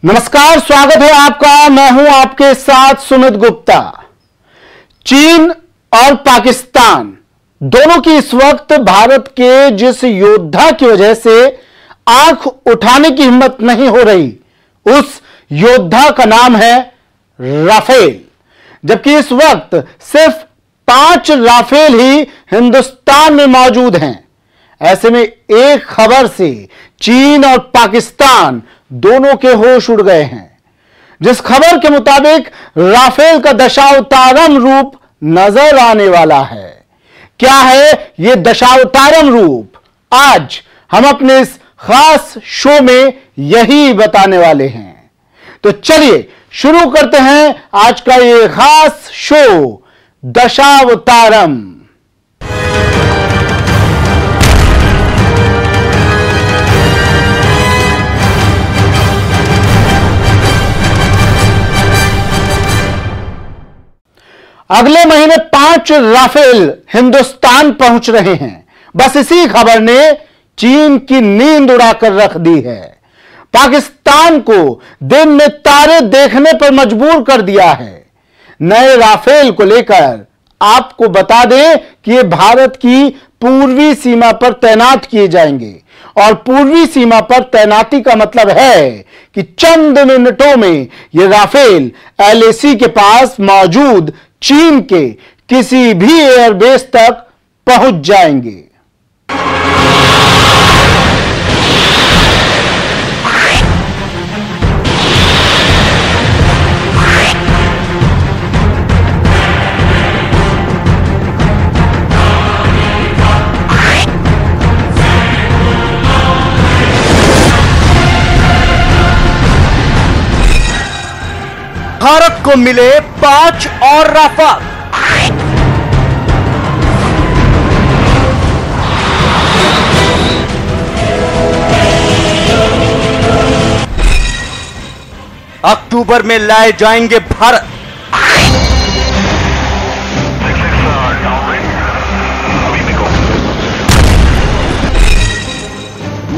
नमस्कार, स्वागत है आपका। मैं हूं आपके साथ सुमित गुप्ता। चीन और पाकिस्तान दोनों की इस वक्त भारत के जिस योद्धा की वजह से आंख उठाने की हिम्मत नहीं हो रही, उस योद्धा का नाम है राफेल। जबकि इस वक्त सिर्फ 5 राफेल ही हिंदुस्तान में मौजूद हैं। ऐसे में एक खबर से चीन और पाकिस्तान दोनों के होश उड़ गए हैं। जिस खबर के मुताबिक राफेल का दशावतारम रूप नजर आने वाला है। क्या है यह दशावतारम रूप? आज हम अपने इस खास शो में यही बताने वाले हैं। तो चलिए शुरू करते हैं आज का यह खास शो, दशावतारम। अगले महीने 5 राफेल हिंदुस्तान पहुंच रहे हैं। बस इसी खबर ने चीन की नींद उड़ाकर रख दी है। पाकिस्तान को दिन में तारे देखने पर मजबूर कर दिया है। नए राफेल को लेकर आपको बता दें कि ये भारत की पूर्वी सीमा पर तैनात किए जाएंगे। और पूर्वी सीमा पर तैनाती का मतलब है कि चंद मिनटों में ये राफेल एलएसी के पास मौजूद चीन के किसी भी एयरबेस तक पहुंच जाएंगे। भारत को मिले 5 और राफेल। अक्टूबर में लाए जाएंगे भारत।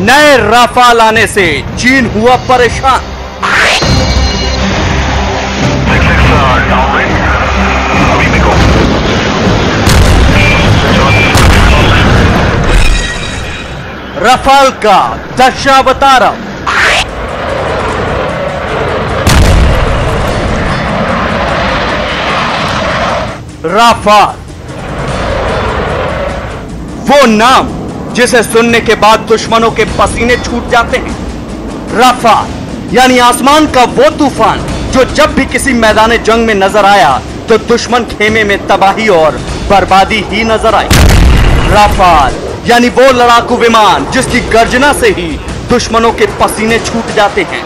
नए राफेल आने से चीन हुआ परेशान। राफेल का दशावतारम। राफेल वो नाम जिसे सुनने के बाद दुश्मनों के पसीने छूट जाते हैं। राफेल यानी आसमान का वो तूफान जो जब भी किसी मैदान जंग में नजर आया तो दुश्मन खेमे में तबाही और बर्बादी ही नजर आई। राफेल यानी वो लड़ाकू विमान जिसकी गर्जना से ही दुश्मनों के पसीने छूट जाते हैं।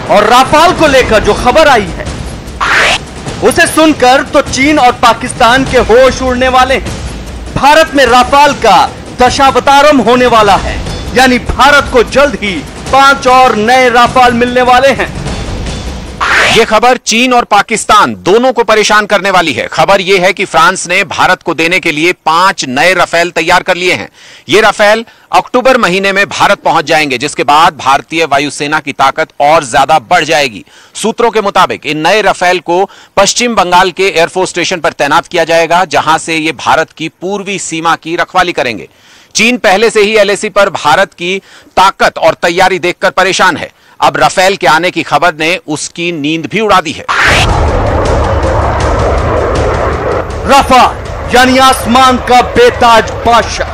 और राफेल को लेकर जो खबर आई है उसे सुनकर तो चीन और पाकिस्तान के होश उड़ने वाले हैं। भारत में राफेल का दशावतारम होने वाला है, यानी भारत को जल्द ही 5 और नए राफेल मिलने वाले हैं। यह खबर चीन और पाकिस्तान दोनों को परेशान करने वाली है। खबर यह है कि फ्रांस ने भारत को देने के लिए 5 नए राफेल तैयार कर लिए हैं। ये राफेल अक्टूबर महीने में भारत पहुंच जाएंगे, जिसके बाद भारतीय वायुसेना की ताकत और ज्यादा बढ़ जाएगी। सूत्रों के मुताबिक इन नए राफेल को पश्चिम बंगाल के एयरफोर्स स्टेशन पर तैनात किया जाएगा, जहां से ये भारत की पूर्वी सीमा की रखवाली करेंगे। चीन पहले से ही एलएसी पर भारत की ताकत और तैयारी देखकर परेशान है। अब राफेल के आने की खबर ने उसकी नींद भी उड़ा दी है। राफेल यानी आसमान का बेताज बादशाह,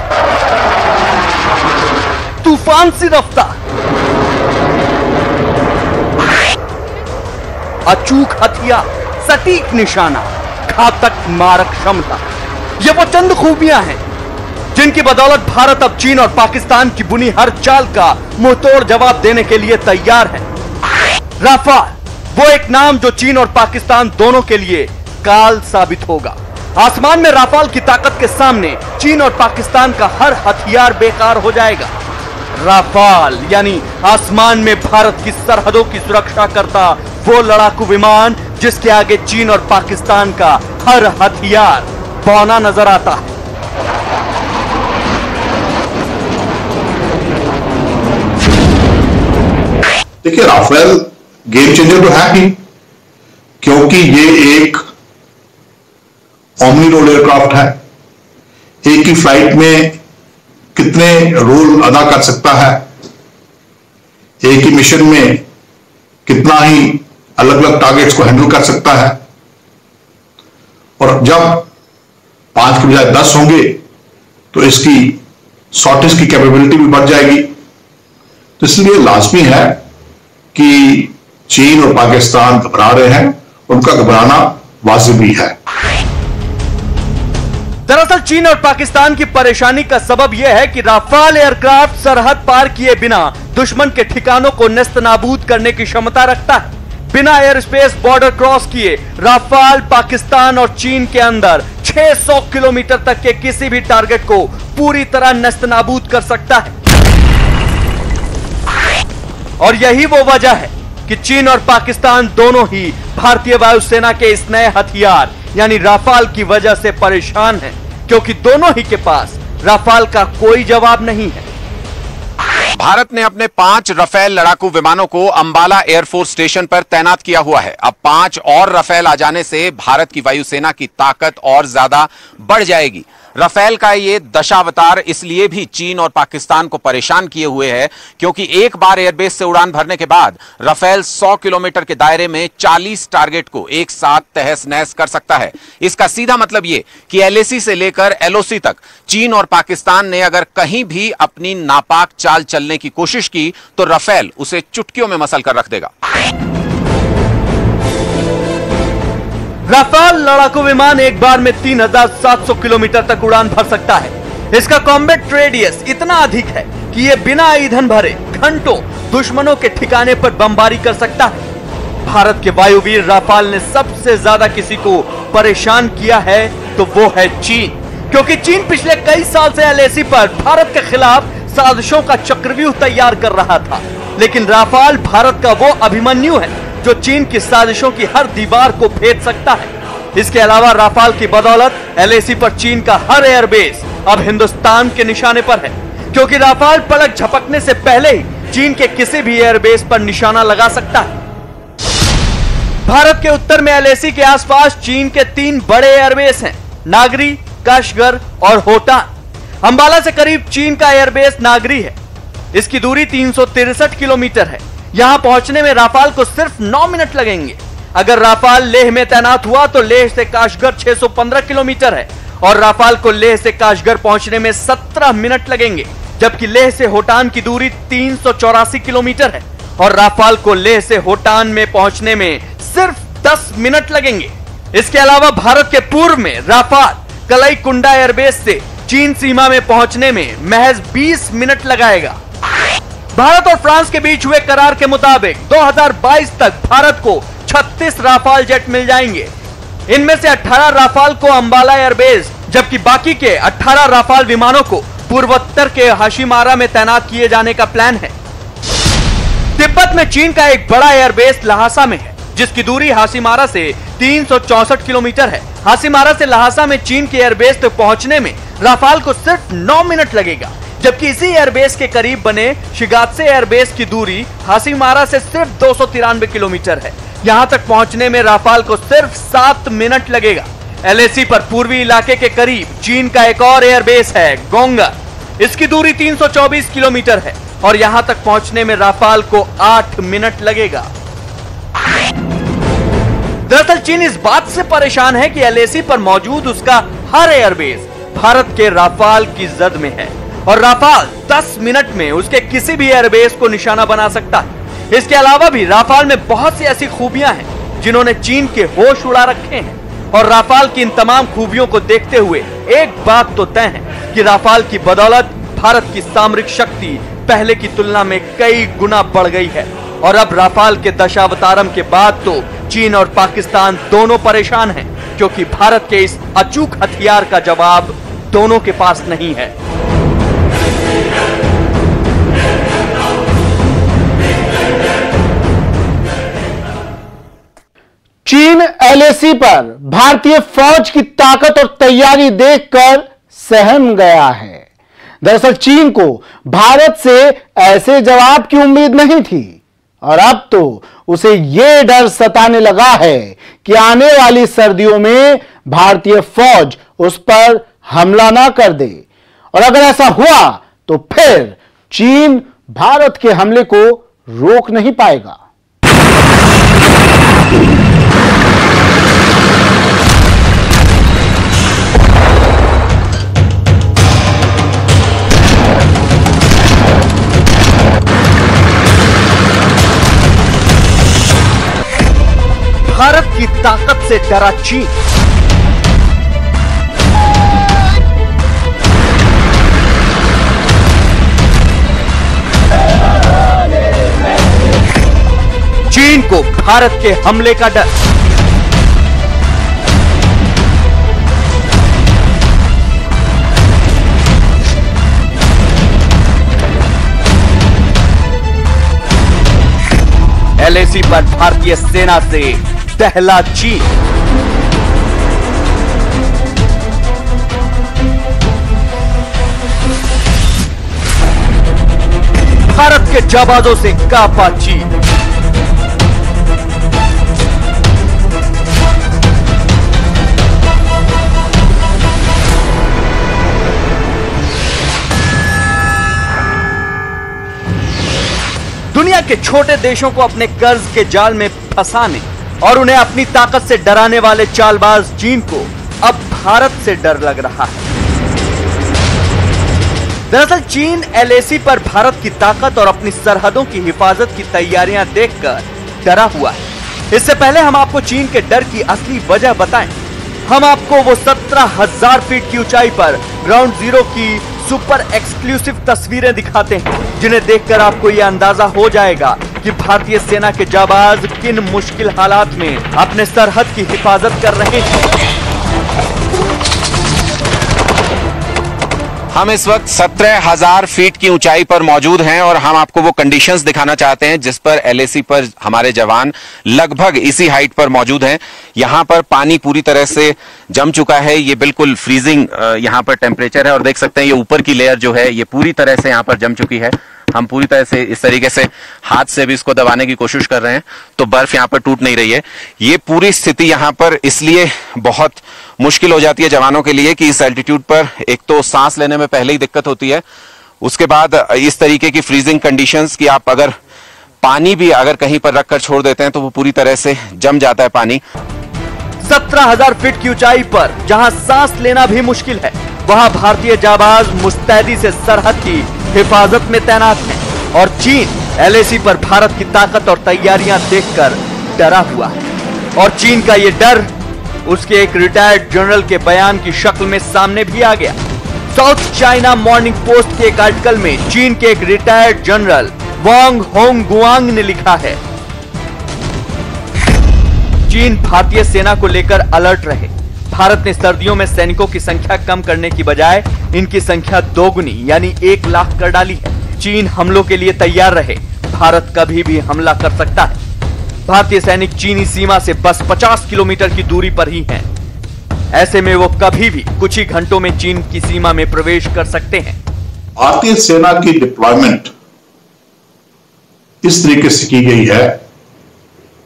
तूफान सी रफ्तार, अचूक हथियार, सटीक निशाना, घातक मारक क्षमता, ये वो चंद खूबियां हैं जिनकी बदौलत भारत अब चीन और पाकिस्तान की बुनी हर चाल का मुंहतोड़ जवाब देने के लिए तैयार है। राफेल वो एक नाम जो चीन और पाकिस्तान दोनों के लिए काल साबित होगा। आसमान में राफेल की ताकत के सामने चीन और पाकिस्तान का हर हथियार बेकार हो जाएगा। राफेल यानी आसमान में भारत की सरहदों की सुरक्षा करता वो लड़ाकू विमान जिसके आगे चीन और पाकिस्तान का हर हथियार बौना नजर आता है। देखिए, राफेल गेम चेंजर तो है ही, क्योंकि ये एक ओमनी रोल एयरक्राफ्ट है। एक ही फ्लाइट में कितने रोल अदा कर सकता है, एक ही मिशन में कितना ही अलग अलग टारगेट्स को हैंडल कर सकता है। और जब 5 के बजाय 10 होंगे तो इसकी शॉर्टेज की कैपेबिलिटी भी बढ़ जाएगी। तो इसलिए लाजमी है कि चीन और पाकिस्तान घबरा रहे हैं, उनका घबराना वाजिब भी है। दरअसल चीन और पाकिस्तान की परेशानी का सबब यह है कि राफाल एयरक्राफ्ट सरहद पार किए बिना दुश्मन के ठिकानों को नेस्तनाबूद करने की क्षमता रखता है। बिना एयर स्पेस बॉर्डर क्रॉस किए राफाल पाकिस्तान और चीन के अंदर 600 किलोमीटर तक के किसी भी टारगेट को पूरी तरह नेस्तनाबूद कर सकता है। और यही वो वजह है कि चीन और पाकिस्तान दोनों ही भारतीय वायुसेना के इस नए हथियार यानी राफाल की वजह से परेशान हैं, क्योंकि दोनों ही के पास राफाल का कोई जवाब नहीं है। भारत ने अपने 5 रफेल लड़ाकू विमानों को अंबाला एयरफोर्स स्टेशन पर तैनात किया हुआ है। अब 5 और रफेल आ जाने से भारत की वायुसेना की ताकत और ज्यादा बढ़ जाएगी। रफेल का ये दशावतार इसलिए भी चीन और पाकिस्तान को परेशान किए हुए है क्योंकि एक बार एयरबेस से उड़ान भरने के बाद रफेल 100 किलोमीटर के दायरे में 40 टारगेट को एक साथ तहस नहस कर सकता है। इसका सीधा मतलब ये कि एलएसी से लेकर एलओसी तक चीन और पाकिस्तान ने अगर कहीं भी अपनी नापाक चाल चलने की कोशिश की तो रफेल उसे चुटकियों में मसल कर रख देगा। राफाल लड़ाकू विमान एक बार में 3700 किलोमीटर तक उड़ान भर सकता है। इसका कॉम्बैट रेडियस इतना अधिक है कि यह बिना ईंधन भरे घंटों दुश्मनों के ठिकाने पर बमबारी कर सकता है। भारत के वायुवीर राफाल ने सबसे ज्यादा किसी को परेशान किया है तो वो है चीन, क्योंकि चीन पिछले कई साल से एलएसी पर भारत के खिलाफ साजिशों का चक्रव्यूह तैयार कर रहा था। लेकिन राफाल भारत का वो अभिमन्यु है जो चीन की साजिशों की हर दीवार को भेद सकता है। इसके अलावा राफाल की बदौलत एलएसी पर चीन का हर एयरबेस अब हिंदुस्तान के निशाने पर है, क्योंकि राफाल पलक झपकने से पहले ही चीन के किसी भी एयरबेस पर निशाना लगा सकता है। भारत के उत्तर में एलएसी के आसपास चीन के 3 बड़े एयरबेस हैं, नागरी, काशगर और होटान। अंबाला से करीब चीन का एयरबेस नागरी है। इसकी दूरी 363 किलोमीटर है। यहां पहुंचने में राफाल को सिर्फ 9 मिनट लगेंगे। अगर राफाल लेह में तैनात हुआ तो लेह से काशगर 615 किलोमीटर है और राफाल को लेह से काशगर पहुंचने में 17 मिनट लगेंगे, जबकि लेह से होटान की दूरी 384 किलोमीटर है और राफाल को लेह से होटान में पहुंचने में सिर्फ 10 मिनट लगेंगे। इसके अलावा भारत के पूर्व में राफाल कलाई कुंडा एयरबेस से चीन सीमा में पहुंचने में महज 20 मिनट लगाएगा। भारत और फ्रांस के बीच हुए करार के मुताबिक 2022 तक भारत को 36 राफाल जेट मिल जाएंगे। इनमें से 18 राफाल को अंबाला एयरबेस, जबकि बाकी के 18 राफाल विमानों को पूर्वोत्तर के हाशिमारा में तैनात किए जाने का प्लान है। तिब्बत में चीन का एक बड़ा एयरबेस लहासा में है, जिसकी दूरी हाशिमारा से 364 किलोमीटर है। हाशिमारा से लहासा में चीन के एयरबेस तक पहुंचने में राफाल को सिर्फ 9 मिनट लगेगा, जबकि इसी एयरबेस के करीब बने शिगात्से एयरबेस की दूरी हाशिमारा से सिर्फ 293 किलोमीटर है। यहां तक पहुंचने में राफाल को सिर्फ 7 मिनट लगेगा। एलएसी पर पूर्वी इलाके के करीब चीन का एक और एयरबेस है, गोंगर। इसकी दूरी 324 किलोमीटर है और यहां तक पहुंचने में राफाल को 8 मिनट लगेगा। दरअसल चीन इस बात से परेशान है कि एलएसी पर मौजूद उसका हर एयरबेस भारत के राफाल की जद में है और राफाल 10 मिनट में उसके किसी भी एयरबेस को निशाना बना सकता है। इसके अलावा भी राफाल में बहुत सी ऐसी खूबियां हैं जिन्होंने चीन के होश उड़ा रखे हैं और राफाल की इन तमाम खूबियों को देखते हुए एक बात तो तय है कि राफाल की बदौलत भारत की सामरिक शक्ति पहले की तुलना में कई गुना बढ़ गई है। और अब राफाल के दशावतारम के बाद तो चीन और पाकिस्तान दोनों परेशान हैं, क्योंकि भारत के इस अचूक हथियार का जवाब दोनों के पास नहीं है। चीन एलएसी पर भारतीय फौज की ताकत और तैयारी देखकर सहम गया है। दरअसल चीन को भारत से ऐसे जवाब की उम्मीद नहीं थी और अब तो उसे यह डर सताने लगा है कि आने वाली सर्दियों में भारतीय फौज उस पर हमला ना कर दे, और अगर ऐसा हुआ तो फिर चीन भारत के हमले को रोक नहीं पाएगा। भारत की ताकत से डरा चीन। चीन को भारत के हमले का डर। LAC पर भारतीय सेना से दहला चीन। भारत के जाबाजों से कांपा चीन। दुनिया के छोटे देशों को अपने कर्ज के जाल में फंसाने और उन्हें अपनी ताकत से डराने वाले चालबाज चीन को अब भारत से डर लग रहा है। दरअसल चीन LAC पर भारत की ताकत और अपनी सरहदों की हिफाजत की तैयारियां देखकर डरा हुआ है। इससे पहले हम आपको चीन के डर की असली वजह बताएं। हम आपको वो 17,000 फीट की ऊंचाई पर ग्राउंड जीरो की सुपर एक्सक्लूसिव तस्वीरें दिखाते हैं, जिन्हें देखकर आपको यह अंदाजा हो जाएगा कि भारतीय सेना के जाबाज किन मुश्किल हालात में अपने सरहद की हिफाजत कर रहे हैं। हम इस वक्त 17,000 फीट की ऊंचाई पर मौजूद हैं और हम आपको वो कंडीशंस दिखाना चाहते हैं जिस पर LAC पर हमारे जवान लगभग इसी हाइट पर मौजूद हैं। यहां पर पानी पूरी तरह से जम चुका है, ये बिल्कुल फ्रीजिंग यहां पर टेम्परेचर है और देख सकते हैं ये ऊपर की लेयर जो है ये पूरी तरह से यहां पर जम चुकी है। हम पूरी तरह से इस तरीके से हाथ से भी इसको दबाने की कोशिश कर रहे हैं तो बर्फ यहाँ पर टूट नहीं रही है। ये पूरी स्थिति यहाँ पर इसलिए बहुत मुश्किल हो जाती है जवानों के लिए कि इस एल्टीट्यूड पर एक तो सांस लेने में पहले ही दिक्कत होती है, उसके बाद इस तरीके की फ्रीजिंग कंडीशंस कि आप अगर पानी भी अगर कहीं पर रखकर छोड़ देते हैं तो वो पूरी तरह से जम जाता है पानी। 17,000 फीट की ऊंचाई पर जहां सांस लेना भी मुश्किल है, वहां भारतीय जाबाज मुस्तैदी से सरहद की हिफाजत में तैनात हैं और चीन LAC पर भारत की ताकत और तैयारियां देखकर डरा हुआ है। और चीन का यह डर उसके एक रिटायर्ड जनरल के बयान की शक्ल में सामने भी आ गया। साउथ चाइना मॉर्निंग पोस्ट के एक आर्टिकल में चीन के एक रिटायर्ड जनरल वांग होंगगुआंग ने लिखा है, चीन भारतीय सेना को लेकर अलर्ट रहे। भारत ने सर्दियों में सैनिकों की संख्या कम करने की बजाय इनकी संख्या दोगुनी यानी 1 लाख कर डाली है। चीन हमलों के लिए तैयार रहे, भारत कभी भी हमला कर सकता है। भारतीय सैनिक चीनी सीमा से बस 50 किलोमीटर की दूरी पर ही हैं। ऐसे में वो कभी भी कुछ ही घंटों में चीन की सीमा में प्रवेश कर सकते हैं। भारतीय सेना की डिप्लॉयमेंट इस तरीके से की गई है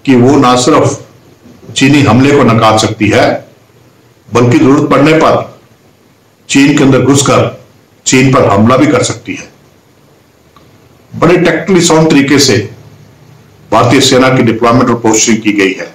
कि वो ना सिर्फ चीनी हमले को नकार सकती है बल्कि जरूरत पड़ने पर चीन के अंदर घुसकर चीन पर हमला भी कर सकती है। बड़े टेक्निकली साउंड तरीके से भारतीय सेना की डिप्लॉयमेंट और पोस्टिंग की गई है,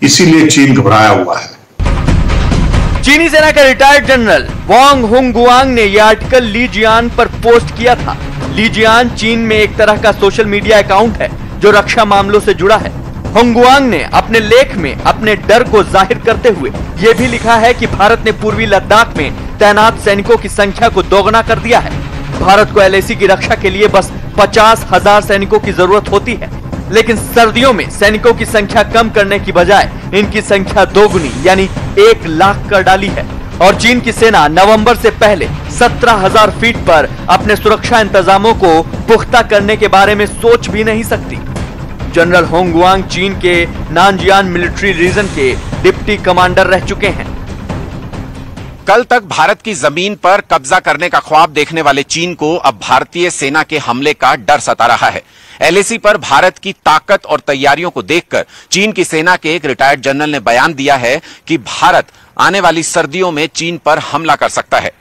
इसीलिए चीन घबराया हुआ है। चीनी सेना के रिटायर्ड जनरल वांग होंगगुआंग ने यह आर्टिकल ली जियान पर पोस्ट किया था। ली जियान चीन में एक तरह का सोशल मीडिया अकाउंट है जो रक्षा मामलों से जुड़ा है। होंगगुआंग ने अपने लेख में अपने डर को जाहिर करते हुए यह भी लिखा है कि भारत ने पूर्वी लद्दाख में तैनात सैनिकों की संख्या को दोगुना कर दिया है। भारत को LAC की रक्षा के लिए बस 50,000 सैनिकों की जरूरत होती है, लेकिन सर्दियों में सैनिकों की संख्या कम करने की बजाय इनकी संख्या दोगुनी यानी 1 लाख कर डाली है। और चीन की सेना नवंबर से पहले 17,000 फीट पर अपने सुरक्षा इंतजामों को पुख्ता करने के बारे में सोच भी नहीं सकती। जनरल होंगगुआंग चीन के नानजियान मिलिट्री रीजन के डिप्टी कमांडर रह चुके हैं। कल तक भारत की जमीन पर कब्जा करने का ख्वाब देखने वाले चीन को अब भारतीय सेना के हमले का डर सता रहा है। एलएसी पर भारत की ताकत और तैयारियों को देखकर चीन की सेना के एक रिटायर्ड जनरल ने बयान दिया है कि भारत आने वाली सर्दियों में चीन पर हमला कर सकता है।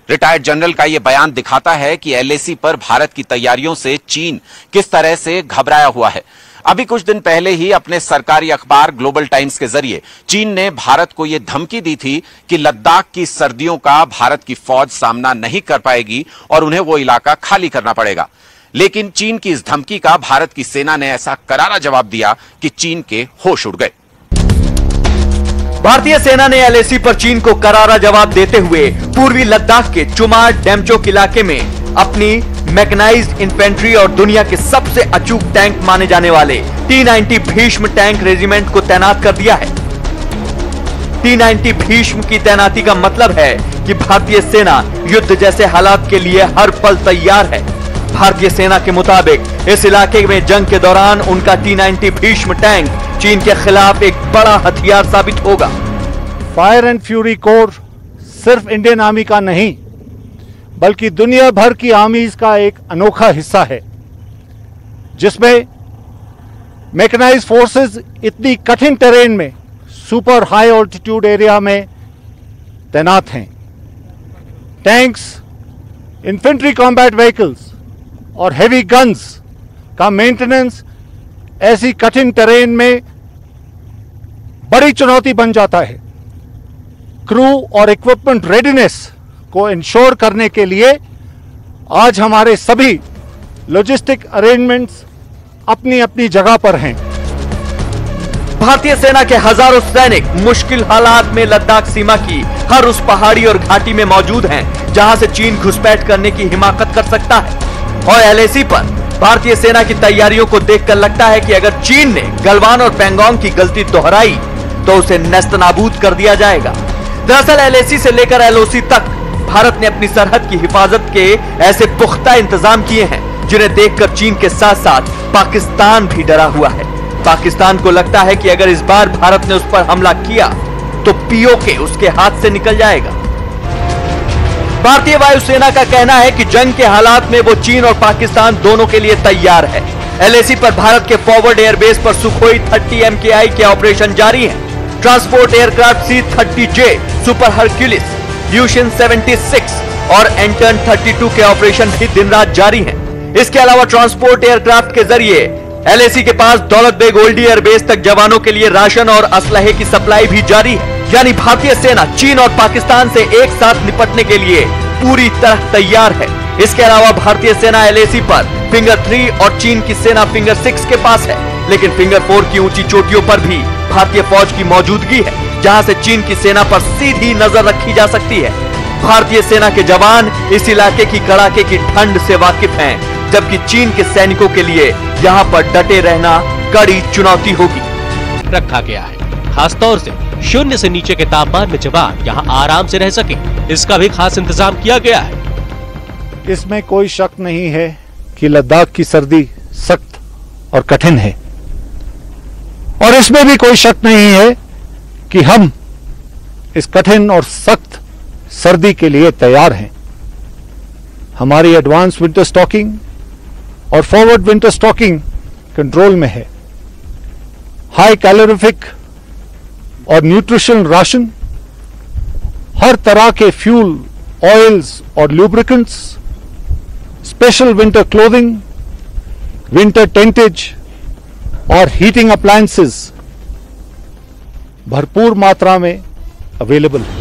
रिटायर्ड जनरल का यह बयान दिखाता है कि एलएसी पर भारत की तैयारियों से चीन किस तरह से घबराया हुआ है। अभी कुछ दिन पहले ही अपने सरकारी अखबार ग्लोबल टाइम्स के जरिए चीन ने भारत को यह धमकी दी थी कि लद्दाख की सर्दियों का भारत की फौज सामना नहीं कर पाएगी और उन्हें वो इलाका खाली करना पड़ेगा। लेकिन चीन की इस धमकी का भारत की सेना ने ऐसा करारा जवाब दिया कि चीन के होश उड़ गए। भारतीय सेना ने एलएसी पर चीन को करारा जवाब देते हुए पूर्वी लद्दाख के चुमार डेमचोक इलाके में अपनी मैकेनाइज्ड इन्फेंट्री और दुनिया के सबसे अचूक टैंक माने जाने वाले T-90 भीष्म टैंक रेजिमेंट को तैनात कर दिया है। T-90 भीष्म की तैनाती का मतलब है कि भारतीय सेना युद्ध जैसे हालात के लिए हर पल तैयार है। भारतीय सेना के मुताबिक इस इलाके में जंग के दौरान उनका T-90 भीष्म टैंक चीन के खिलाफ एक बड़ा हथियार साबित होगा। फायर एंड फ्यूरी कोर सिर्फ इंडियन आर्मी का नहीं बल्कि दुनिया भर की आर्मीज का एक अनोखा हिस्सा है, जिसमें मैकेनाइज्ड फोर्सेस इतनी कठिन टेरेन में सुपर हाई ऑल्टीट्यूड एरिया में तैनात हैं। टैंक्स, इन्फेंट्री कॉम्बैट व्हीकल्स और हेवी गन्स का मेंटेनेंस ऐसी कठिन टेरेन में बड़ी चुनौती बन जाता है। क्रू और इक्विपमेंट रेडीनेस को इंश्योर करने के लिए आज हमारे सभी लॉजिस्टिक अरेंजमेंट्स अपनी अपनी जगह पर हैं। भारतीय सेना के हजारों सैनिक मुश्किल हालात में लद्दाख सीमा की हर उस पहाड़ी और घाटी में मौजूद हैं जहां से चीन घुसपैठ करने की हिमाकत कर सकता है। और एलएसी पर भारतीय सेना की तैयारियों को देखकर लगता है कि अगर चीन ने गलवान और पैंगोंग की गलती दोहराई तो उसे नेस्तनाबूद कर दिया जाएगा। दरअसल एलएसी से लेकर एलओसी तक भारत ने अपनी सरहद की हिफाजत के ऐसे पुख्ता इंतजाम किए हैं जिन्हें देखकर चीन के साथ साथ पाकिस्तान भी डरा हुआ है। पाकिस्तान को लगता है कि अगर इस बार भारत ने उस पर हमला किया तो पीओके उसके हाथ से निकल जाएगा। भारतीय वायुसेना का कहना है कि जंग के हालात में वो चीन और पाकिस्तान दोनों के लिए तैयार है। एलएसी पर भारत के फॉरवर्ड एयरबेस पर सुखोई 30 MKI के ऑपरेशन जारी हैं। Transport aircraft C-30J, super Hercules, Ilyushin 76 और एंटन 32 के ऑपरेशन भी दिन रात जारी हैं। इसके अलावा ट्रांसपोर्ट एयरक्राफ्ट के जरिए एलएसी के पास दौलत बेग ओल्डी एयरबेस तक जवानों के लिए राशन और असलहे की सप्लाई भी जारी है। यानी भारतीय सेना चीन और पाकिस्तान से एक साथ निपटने के लिए पूरी तरह तैयार है। इसके अलावा भारतीय सेना एलएसी पर फिंगर 3 और चीन की सेना फिंगर 6 के पास है, लेकिन फिंगर 4 की ऊंची चोटियों पर भी भारतीय फौज की मौजूदगी है, जहां से चीन की सेना पर सीधी नजर रखी जा सकती है। भारतीय सेना के जवान इस इलाके की कड़ाके की ठंड से वाकिफ हैं, जबकि चीन के सैनिकों के लिए यहाँ पर डटे रहना कड़ी चुनौती होगी। रखा गया है खासतौर से 0 से नीचे के तापमान में जवान यहाँ आराम से रह सके, इसका भी खास इंतजाम किया गया है। इसमें कोई शक नहीं है कि लद्दाख की सर्दी सख्त और कठिन है, और इसमें भी कोई शक नहीं है कि हम इस कठिन और सख्त सर्दी के लिए तैयार हैं। हमारी एडवांस विंटर स्टॉकिंग और फॉरवर्ड विंटर स्टॉकिंग कंट्रोल में है। हाई कैलोरीफिक और न्यूट्रिशन राशन, हर तरह के फ्यूल, ऑयल्स और lubricants, special winter clothing, winter tentage और हीटिंग अप्लायंसेस भरपूर मात्रा में अवेलेबल है।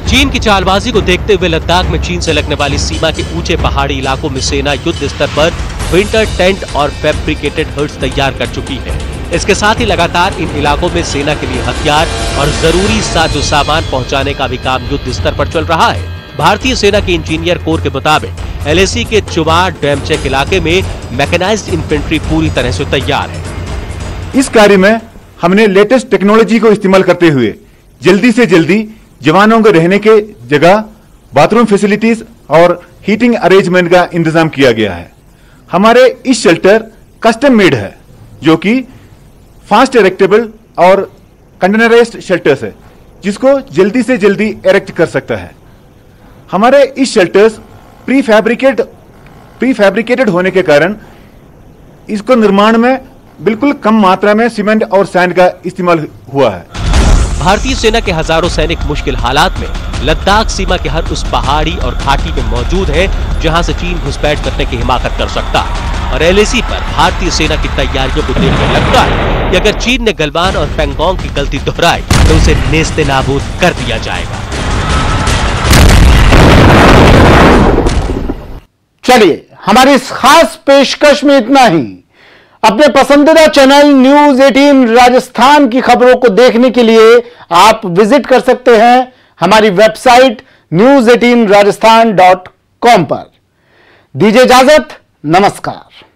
चीन की चालबाजी को देखते हुए लद्दाख में चीन से लगने वाली सीमा के ऊंचे पहाड़ी इलाकों में सेना युद्ध स्तर पर विंटर टेंट और फैब्रिकेटेड हट्स तैयार कर चुकी है। इसके साथ ही लगातार इन इलाकों में सेना के लिए हथियार और जरूरी साजो सामान पहुंचाने का भी काम युद्ध स्तर पर चल रहा है। भारतीय सेना के इंजीनियर कोर के मुताबिक एलएसी के चुमार डेमचेक इलाके में मैकेनाइज्ड इन्फेंट्री पूरी तरह से तैयार है। इस कार्य में हमने लेटेस्ट टेक्नोलॉजी को इस्तेमाल करते हुए जल्दी से जल्दी जवानों के रहने के जगह, बाथरूम फैसिलिटीज और हीटिंग अरेंजमेंट का इंतजाम किया गया है। हमारे इस शेल्टर कस्टम मेड है, जो कि फास्ट इरेक्टेबल और कंटेनराइज्ड शेल्टर्स है। जिसको जल्दी से जल्दी इरेक्ट कर सकता है। हमारे इस शेल्टर्स प्रीफैब्रिकेटेड होने के कारण इसको निर्माण में बिल्कुल कम मात्रा में सीमेंट और सैंड का इस्तेमाल हुआ है। भारतीय सेना के हजारों सैनिक मुश्किल हालात में लद्दाख सीमा के हर उस पहाड़ी और घाटी में मौजूद है जहां से चीन घुसपैठ करने की हिमाकत कर सकता है। और LAC पर भारतीय सेना की तैयारियों को देखकर लगता है कि अगर चीन ने गलवान और पैंगोंग की गलती दोहराई तो उसे नेस्तनाबूद कर दिया जाएगा। चलिए, हमारी इस खास पेशकश में इतना ही। अपने पसंदीदा चैनल न्यूज 18 राजस्थान की खबरों को देखने के लिए आप विजिट कर सकते हैं हमारी वेबसाइट news18rajasthan.com पर। दीजिए इजाजत, नमस्कार।